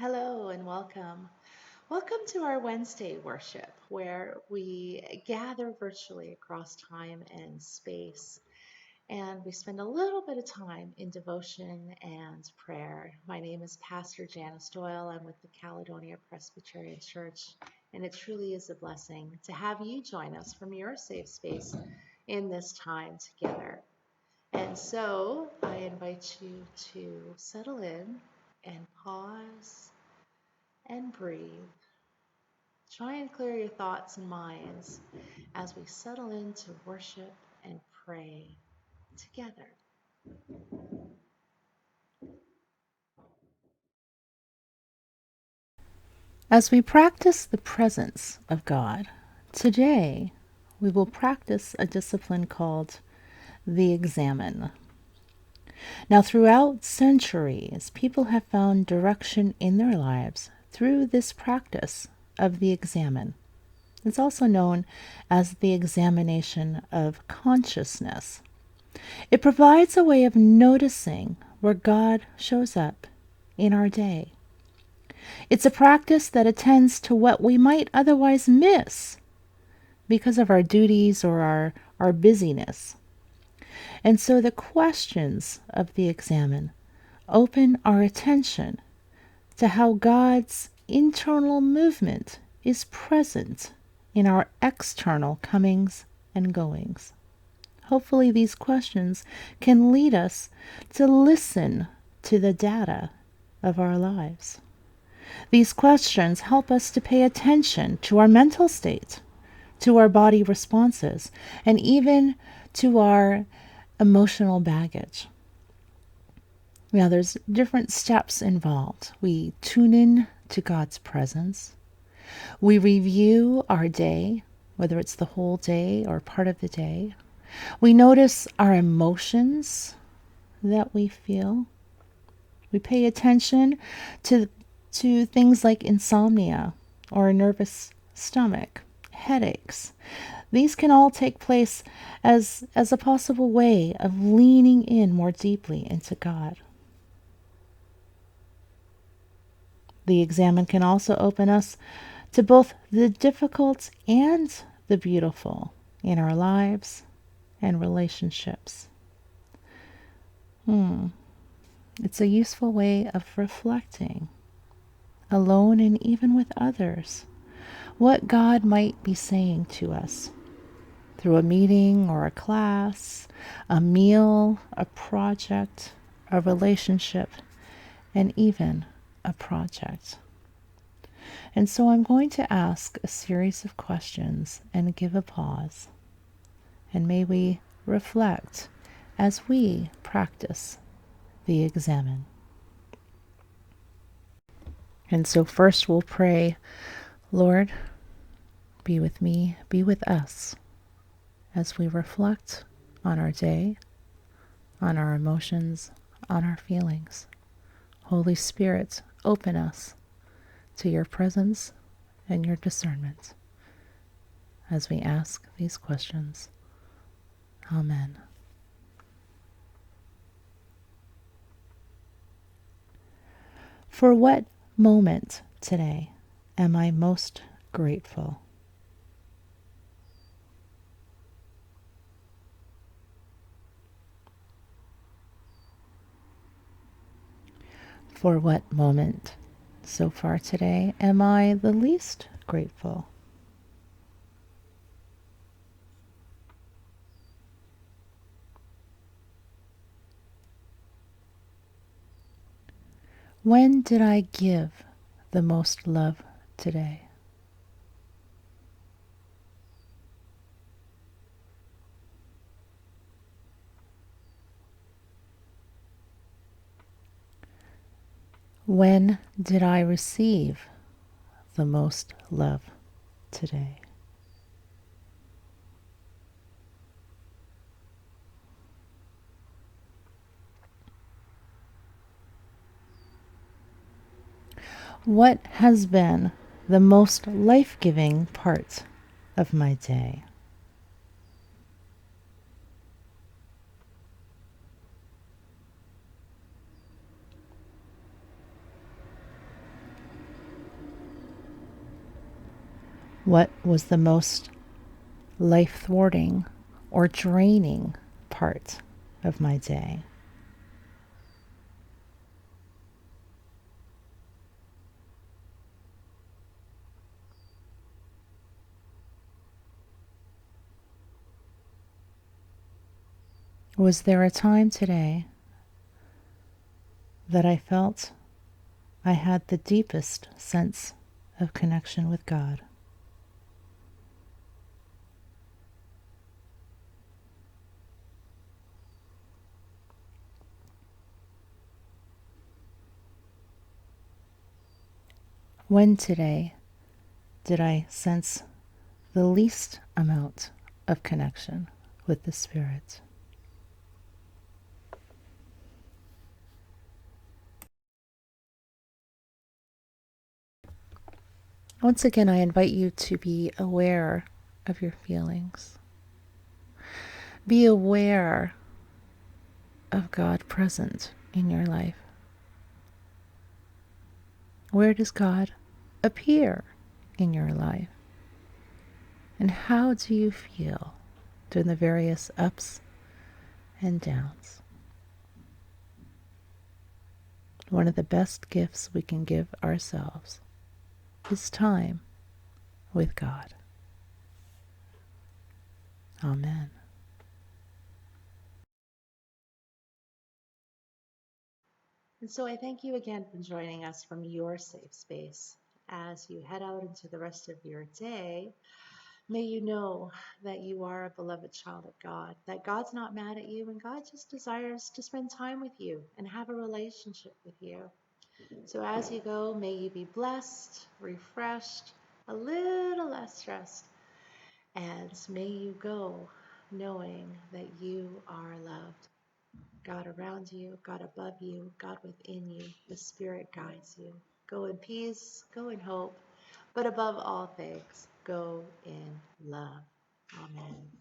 Hello and welcome. Welcome to our Wednesday worship, where we gather virtually across time and space, and we spend a little bit of time in devotion and prayer. My name is Pastor Janice Doyle. I'm with the Caledonia Presbyterian Church, and it truly is a blessing to have you join us from your safe space in this time together. And so I invite you to settle in and pause and breathe. Try and clear your thoughts and minds as we settle into worship and pray together. As we practice the presence of God, today we will practice a discipline called the Examen. Now, throughout centuries, people have found direction in their lives through this practice of the Examen. It's also known as the examination of consciousness. It provides a way of noticing where God shows up in our day. It's a practice that attends to what we might otherwise miss because of our duties or our busyness. And so the questions of the Examen open our attention to how God's internal movement is present in our external comings and goings. Hopefully, these questions can lead us to listen to the data of our lives. These questions help us to pay attention to our mental state, to our body responses, and even to our emotional baggage. Now, there's different steps involved. We tune in to God's presence. We review our day, whether it's the whole day or part of the day. We notice our emotions that we feel. We pay attention to things like insomnia or a nervous stomach, headaches. These can all take place as a possible way of leaning in more deeply into God. The Examen can also open us to both the difficult and the beautiful in our lives and relationships. It's a useful way of reflecting, alone and even with others, what God might be saying to us through a meeting or a class, a meal, a project, a relationship, and even a project. And so I'm going to ask a series of questions and give a pause. And may we reflect as we practice the Examen. And so first we'll pray, Lord, be with me, be with us as we reflect on our day, on our emotions, on our feelings. Holy Spirit, open us to your presence and your discernment as we ask these questions. Amen. For what moment today am I most grateful? For what moment so far today am I the least grateful? When did I give the most love today? When did I receive the most love today? What has been the most life-giving part of my day? What was the most life thwarting or draining part of my day? Was there a time today that I felt I had the deepest sense of connection with God? When today did I sense the least amount of connection with the Spirit? Once again, I invite you to be aware of your feelings. Be aware of God present in your life. Where does God appear in your life? And how do you feel during the various ups and downs? One of the best gifts we can give ourselves is time with God. Amen. And so I thank you again for joining us from your safe space. As you head out into the rest of your day, may you know that you are a beloved child of God, that God's not mad at you, and God just desires to spend time with you and have a relationship with you. So as you go, may you be blessed, refreshed, a little less stressed, and may you go knowing that you are loved. God around you, God above you, God within you, the Spirit guides you. Go in peace, go in hope, but above all things, go in love. Amen.